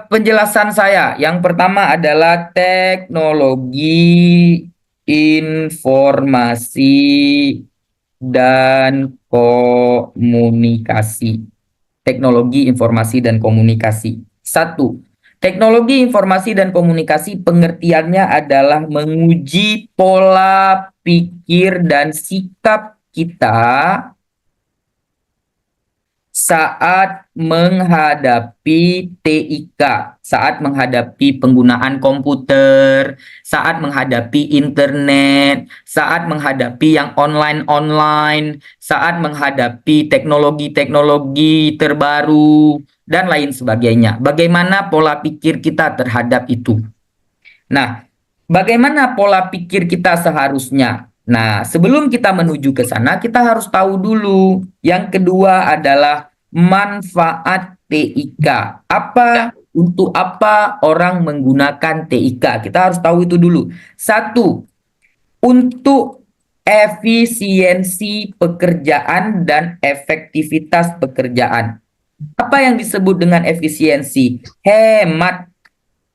penjelasan saya. Yang pertama adalah teknologi informasi dan komunikasi. Teknologi informasi dan komunikasi. Satu, teknologi informasi dan komunikasi pengertiannya adalah menguji pola pikir dan sikap kita saat menghadapi TIK, saat menghadapi penggunaan komputer, saat menghadapi internet, saat menghadapi yang online-online, saat menghadapi teknologi-teknologi terbaru, dan lain sebagainya. Bagaimana pola pikir kita terhadap itu? Nah, bagaimana pola pikir kita seharusnya? Nah, sebelum kita menuju ke sana, kita harus tahu dulu. Yang kedua adalah manfaat TIK. Untuk apa orang menggunakan TIK? Kita harus tahu itu dulu. Satu, untuk efisiensi pekerjaan dan efektivitas pekerjaan. Apa yang disebut dengan efisiensi? Hemat,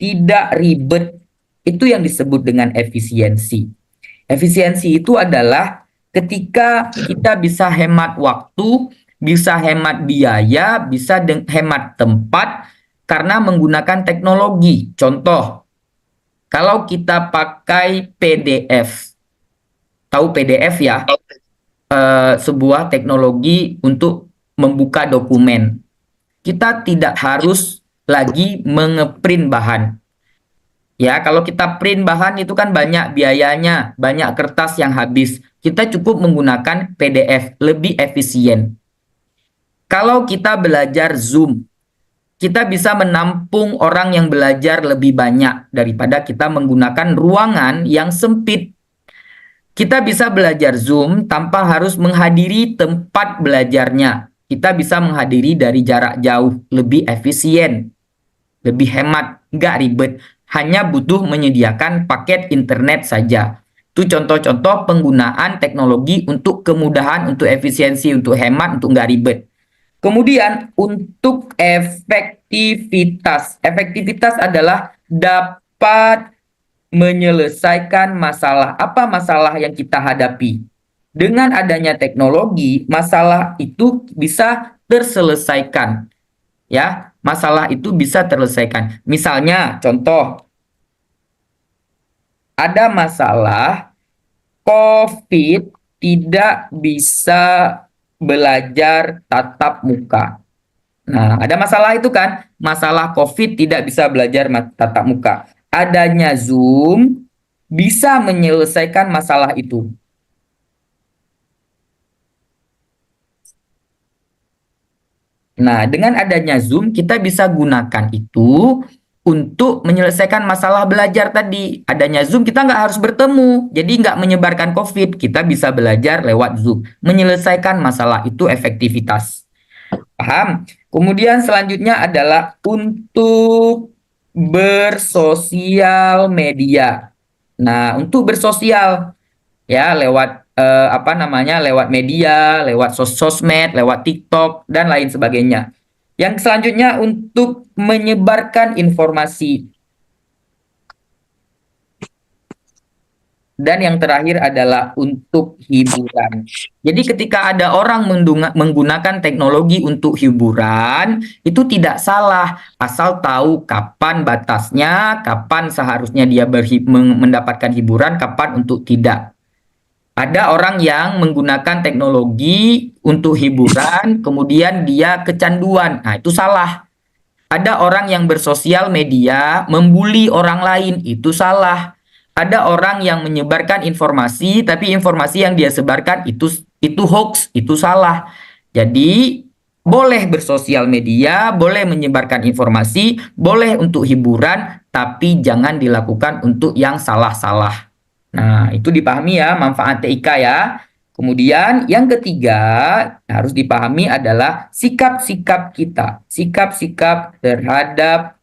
tidak ribet. Itu yang disebut dengan efisiensi. Efisiensi itu adalah ketika kita bisa hemat waktu, bisa hemat biaya, bisa hemat tempat karena menggunakan teknologi. Contoh, kalau kita pakai PDF, tahu PDF ya? Sebuah teknologi untuk membuka dokumen. Kita tidak harus lagi mengeprint bahan. Ya, kalau kita print bahan itu kan banyak biayanya, banyak kertas yang habis. Kita cukup menggunakan PDF, lebih efisien. Kalau kita belajar Zoom, kita bisa menampung orang yang belajar lebih banyak daripada kita menggunakan ruangan yang sempit. Kita bisa belajar Zoom tanpa harus menghadiri tempat belajarnya. Kita bisa menghadiri dari jarak jauh, lebih efisien, lebih hemat, nggak ribet. Hanya butuh menyediakan paket internet saja. Itu contoh-contoh penggunaan teknologi untuk kemudahan, untuk efisiensi, untuk hemat, untuk nggak ribet. Kemudian untuk efektivitas. Efektivitas adalah dapat menyelesaikan masalah. Apa masalah yang kita hadapi? Dengan adanya teknologi, masalah itu bisa terselesaikan. Ya, masalah itu bisa terselesaikan. Misalnya, contoh, ada masalah COVID tidak bisa belajar tatap muka. Nah, ada masalah itu kan? Masalah COVID tidak bisa belajar tatap muka. Adanya Zoom bisa menyelesaikan masalah itu. Nah, dengan adanya Zoom, kita bisa gunakan itu untuk menyelesaikan masalah belajar tadi. Adanya Zoom, kita nggak harus bertemu. Jadi nggak menyebarkan COVID. Kita bisa belajar lewat Zoom. Menyelesaikan masalah itu efektivitas. Paham? Kemudian selanjutnya adalah untuk bersosial media. Nah, untuk bersosial ya lewat apa namanya? Lewat media, lewat sosmed, lewat TikTok dan lain sebagainya. Yang selanjutnya untuk menyebarkan informasi. Dan yang terakhir adalah untuk hiburan. Jadi ketika ada orang menggunakan teknologi untuk hiburan, itu tidak salah, asal tahu kapan batasnya, kapan seharusnya dia mendapatkan hiburan, kapan untuk tidak. Ada orang yang menggunakan teknologi untuk hiburan, kemudian dia kecanduan. Nah, itu salah. Ada orang yang bersosial media membuli orang lain, itu salah. Ada orang yang menyebarkan informasi, tapi informasi yang dia sebarkan itu hoax, itu salah. Jadi boleh bersosial media, boleh menyebarkan informasi, boleh untuk hiburan, tapi jangan dilakukan untuk yang salah-salah. Nah, itu dipahami ya manfaat TIK ya. Kemudian yang ketiga harus dipahami adalah sikap-sikap kita, sikap-sikap terhadap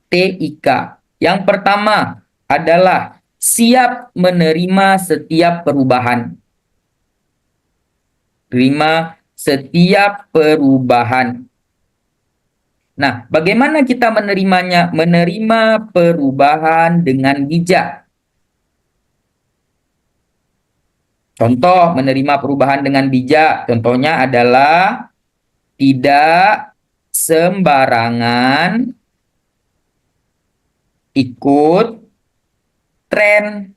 TIK. Yang pertama adalah siap menerima setiap perubahan. Terima setiap perubahan. Nah, bagaimana kita menerimanya? Menerima perubahan dengan bijak. Contoh menerima perubahan dengan bijak. Contohnya adalah tidak sembarangan ikut tren.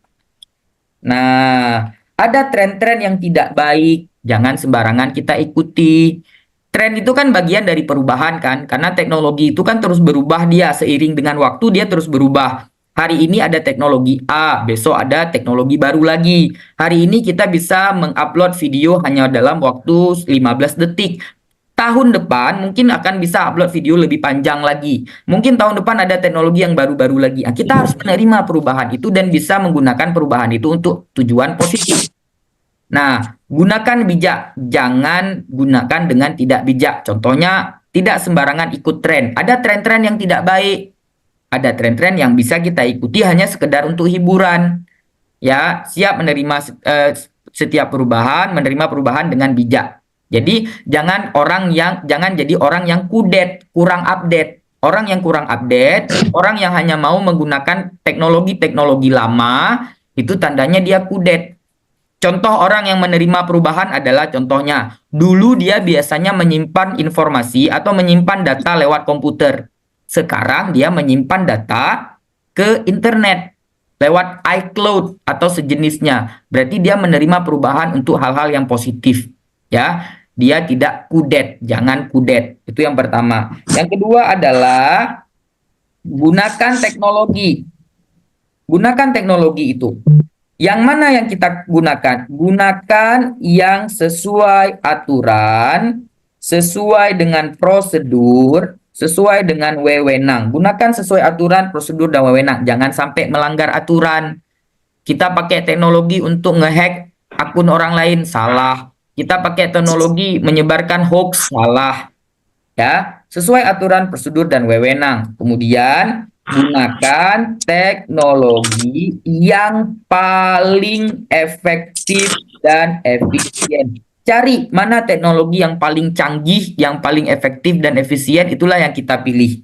Nah, ada tren-tren yang tidak baik, jangan sembarangan kita ikuti. Tren itu kan bagian dari perubahan kan, karena teknologi itu kan terus berubah dia seiring dengan waktu dia terus berubah. Hari ini ada teknologi A, besok ada teknologi baru lagi. Hari ini kita bisa mengupload video hanya dalam waktu 15 detik. Tahun depan mungkin akan bisa upload video lebih panjang lagi. Mungkin tahun depan ada teknologi yang baru-baru lagi. Nah, kita harus menerima perubahan itu dan bisa menggunakan perubahan itu untuk tujuan positif. Nah, gunakan bijak, jangan gunakan dengan tidak bijak. Contohnya, tidak sembarangan ikut tren. Ada tren-tren yang tidak baik. Ada tren-tren yang bisa kita ikuti hanya sekedar untuk hiburan. Ya, siap menerima setiap perubahan, menerima perubahan dengan bijak. Jadi jangan jadi orang yang kudet, kurang update. Orang yang kurang update, orang yang hanya mau menggunakan teknologi-teknologi lama, itu tandanya dia kudet. Contoh orang yang menerima perubahan adalah contohnya, dulu dia biasanya menyimpan informasi atau menyimpan data lewat komputer. Sekarang dia menyimpan data ke internet lewat iCloud atau sejenisnya. Berarti dia menerima perubahan untuk hal-hal yang positif. Ya, dia tidak kudet, jangan kudet. Itu yang pertama. Yang kedua adalah gunakan teknologi. Gunakan teknologi itu. Yang mana yang kita gunakan? Gunakan yang sesuai aturan, sesuai dengan prosedur, sesuai dengan wewenang. Gunakan sesuai aturan, prosedur, dan wewenang. Jangan sampai melanggar aturan. Kita pakai teknologi untuk ngehack akun orang lain, salah. Kita pakai teknologi menyebarkan hoax, salah. Ya, sesuai aturan, prosedur, dan wewenang. Kemudian gunakan teknologi yang paling efektif dan efisien. Cari mana teknologi yang paling canggih, yang paling efektif dan efisien, itulah yang kita pilih.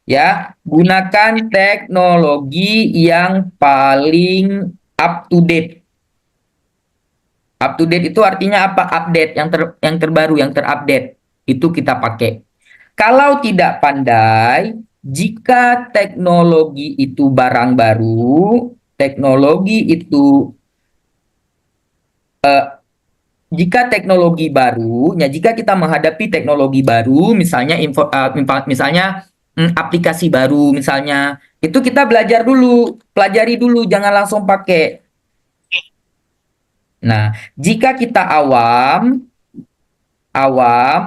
Ya, gunakan teknologi yang paling up to date. Up to date itu artinya apa? Update, yang terbaru, yang terupdate. Itu kita pakai. Kalau tidak pandai, jika teknologi itu barang baru, teknologi itu jika teknologi baru, ya jika kita menghadapi teknologi baru, misalnya aplikasi baru, misalnya itu kita belajar dulu, pelajari dulu, jangan langsung pakai. Nah, jika kita awam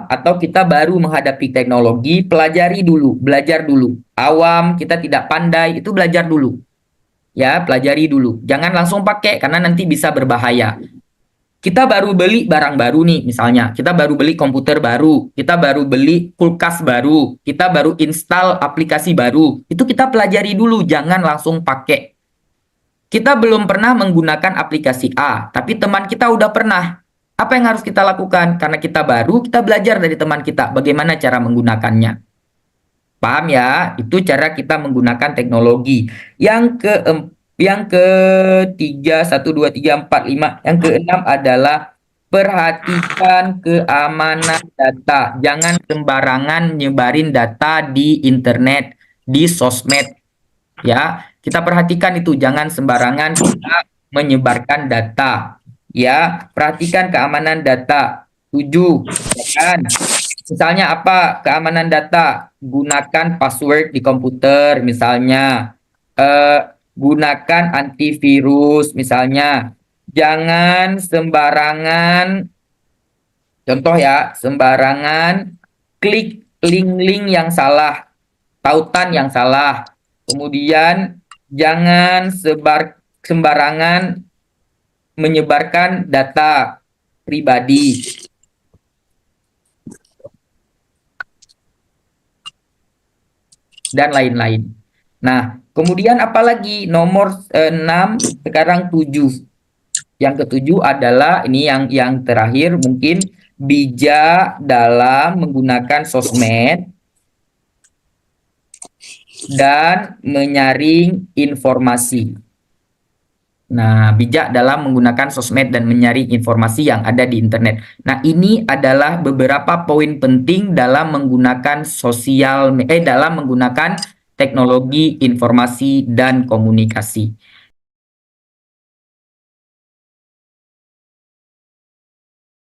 atau kita baru menghadapi teknologi, pelajari dulu, belajar dulu. Awam, kita tidak pandai, itu belajar dulu. Ya, pelajari dulu. Jangan langsung pakai karena nanti bisa berbahaya. Kita baru beli barang baru nih, misalnya. Kita baru beli komputer baru, kita baru beli kulkas baru, kita baru install aplikasi baru. Itu kita pelajari dulu, jangan langsung pakai. Kita belum pernah menggunakan aplikasi A, tapi teman kita udah pernah. Apa yang harus kita lakukan? Karena kita baru, kita belajar dari teman kita bagaimana cara menggunakannya. Paham ya? Itu cara kita menggunakan teknologi. Yang ketiga, satu, dua, tiga, empat, lima. Yang keenam adalah perhatikan keamanan data. Jangan sembarangan nyebarin data di internet, di sosmed. Ya, kita perhatikan itu. Jangan sembarangan kita menyebarkan data. Ya, perhatikan keamanan data. 7. Kan? Misalnya apa keamanan data? Gunakan password di komputer, misalnya. Gunakan antivirus, misalnya. Jangan sembarangan, contoh ya, sembarangan klik link-link yang salah, tautan yang salah. Kemudian jangan sembarangan menyebarkan data pribadi dan lain-lain. Nah, kemudian apalagi nomor 6, sekarang 7. Yang ketujuh adalah ini yang terakhir mungkin bijak dalam menggunakan sosmed. dan menyaring informasi. Nah, bijak dalam menggunakan sosmed dan menyaring informasi yang ada di internet. Nah, ini adalah beberapa poin penting dalam menggunakan dalam menggunakan teknologi informasi dan komunikasi.